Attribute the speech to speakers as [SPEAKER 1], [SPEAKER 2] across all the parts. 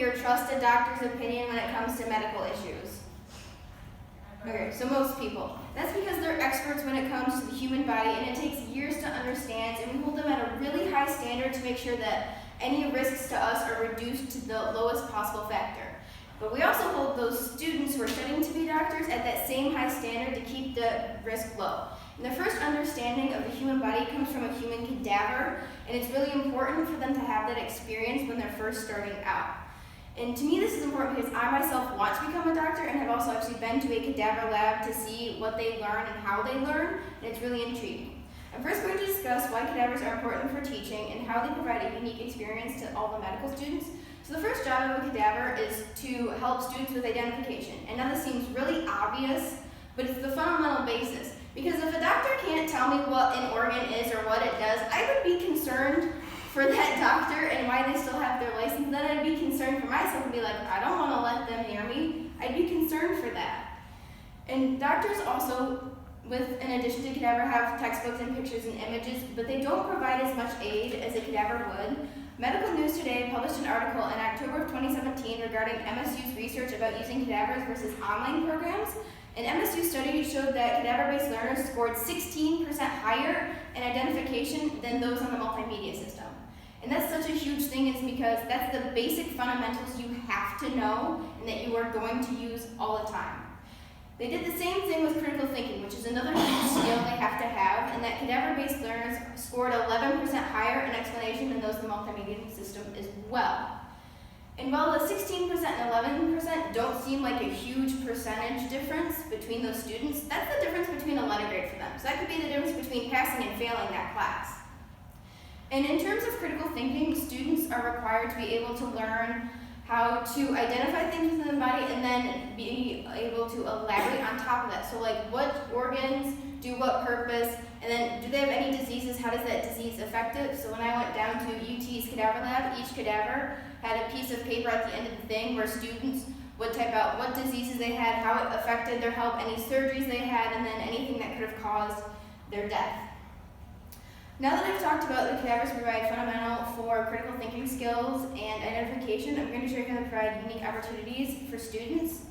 [SPEAKER 1] here trust a doctor's opinion when it comes to medical issues? Okay, so most people. That's because they're experts when it comes to the human body, and it takes years to understand, and we hold them at a really high standard to make sure that any risks to us are reduced to the lowest possible factor. But we also hold those students who are studying to be doctors at that same high standard to keep the risk low. And the first understanding of the human body comes from a human cadaver, and it's really important for them to have that experience when they're first starting out. And to me, this is important because I myself want to become a doctor and have also actually been to a cadaver lab to see what they learn and how they learn, and it's really intriguing. I'm first going to discuss why cadavers are important for teaching and how they provide a unique experience to all the medical students. So the first job of a cadaver is to help students with identification. And now this seems really obvious, but it's the fundamental basis. Because if a doctor can't tell me what an organ is or what it does, I would be concerned for that doctor and why they still have their license. Then I'd be concerned for myself and be like, I don't want to let them near me. I'd be concerned for that. And doctors also, in addition to cadaver, have textbooks and pictures and images, but they don't provide as much aid as a cadaver would. Medical News Today published an article in October of 2017 regarding MSU's research about using cadavers versus online programs. An MSU study showed that cadaver-based learners scored 16% higher in identification than those on the multimedia system. And that's such a huge thing, is because that's the basic fundamentals you have to know and that you are going to use all the time. They did the same thing with critical thinking, which is another huge skill they have to have, and that cadaver-based learners scored 11% higher in explanation than those in the multimedia system as well. And while the 16% and 11% don't seem like a huge percentage difference between those students, that's the difference between a letter grade for them. So that could be the difference between passing and failing that class. And in terms of critical thinking, students are required to be able to learn how to identify things within the body and then be able to elaborate on top of that. So like, what organs do what purpose, and then do they have any diseases? How does that disease affect it? So when I went down to UT's cadaver lab, each cadaver had a piece of paper at the end of the thing where students would type out what diseases they had, how it affected their health, any surgeries they had, and then anything that could have caused their death. Now that I've talked about the cadavers provide fundamental for critical thinking skills and identification, I'm going to show you how to provide unique opportunities for students.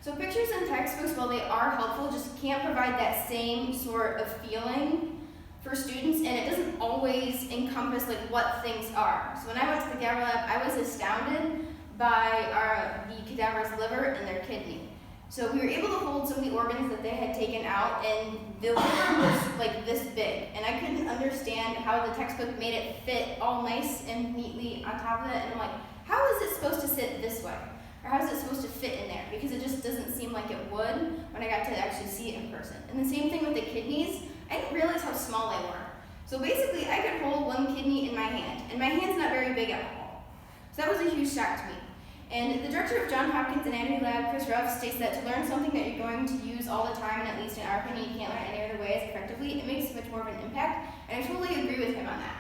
[SPEAKER 1] So pictures and textbooks, while they are helpful, just can't provide that same sort of feeling for students, and it doesn't always encompass like what things are. So when I went to the cadaver lab, I was astounded by the cadaver's liver and their kidney. So we were able to hold some of the organs that they had taken out, and the liver was like this big, and I couldn't understand how the textbook made it fit all nice and neatly on top of it, and I'm like, how is it supposed to sit this way? Or how is it supposed to fit in there? Because it just doesn't seem like it would when I got to actually see it in person. And the same thing with the kidneys, I didn't realize how small they were. So basically, I could hold one kidney in my hand, and my hand's not very big at all. So that was a huge shock to me. And the director of Johns Hopkins Anatomy Lab, Chris Ruff, states that to learn something that you're going to use all the time, and at least in our opinion, you can't learn any other way as effectively, it makes much more of an impact, and I totally agree with him on that.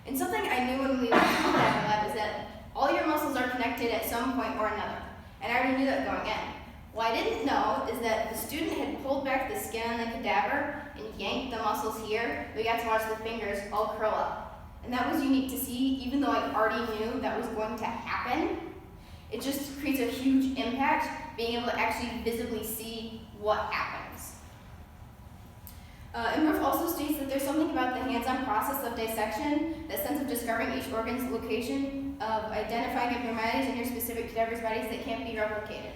[SPEAKER 1] And something I knew when we went to the cadaver lab is that all your muscles are connected at some point or another, and I already knew that going in. What I didn't know is that the student had pulled back the skin on the cadaver and yanked the muscles here. We got to watch the fingers all curl up. And that was unique to see, even though I already knew that was going to happen. It just creates a huge impact, being able to actually visibly see what happens. Imhoff also states that there's something about the hands-on process of dissection, that sense of discovering each organ's location, of identifying abnormalities in your specific cadaver's bodies that can't be replicated.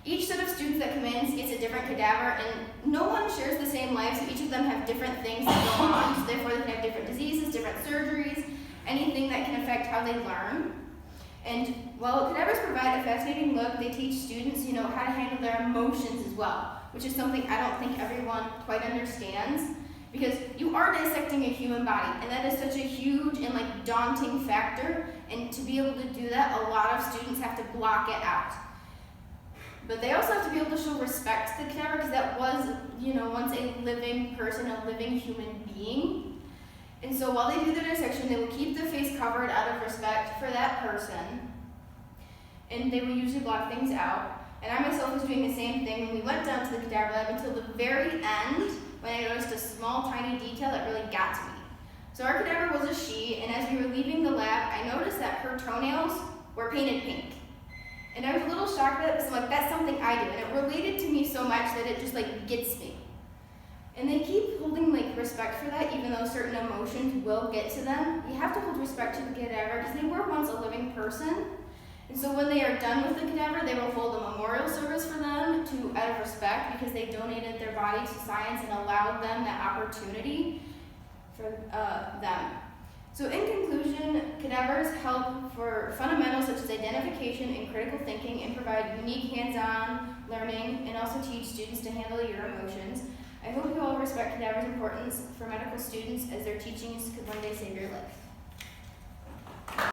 [SPEAKER 1] Each set of students that come in gets a different cadaver, and no one shares the same life, so each of them have different things that go on, so therefore they can have different diseases, different surgeries, anything that can affect how they learn. And while cadavers provide a fascinating look, they teach students, how to handle their emotions as well, which is something I don't think everyone quite understands, because you are dissecting a human body, and that is such a huge and daunting factor, and to be able to do that, a lot of students have to block it out. But they also have to be able to show respect to the cadaver, because that was, once a living person, a living human being. And so while they do the dissection, they will keep the face covered out of respect for that person, and they will usually block things out. And I myself was doing the same thing when we went down to the cadaver lab until the very end, when I noticed a small, tiny detail that really got to me. So our cadaver was a she, and as we were leaving the lab, I noticed that her toenails were painted pink. And I was a little shocked at it, because I'm like, that's something I do. And it related to me so much that it just like gets me. And they keep holding like respect for that, even though certain emotions will get to them. You have to hold respect to the cadaver because they were once a living person. And so when they are done with the cadaver, they will hold a memorial service for them out of respect, because they donated their body to science and allowed them that opportunity for them. So in conclusion, cadavers help for fundamentals such as identification and critical thinking, and provide unique hands-on learning, and also teach students to handle your emotions. I hope you all respect cadavers' importance for medical students, as their teachings could one day save your life.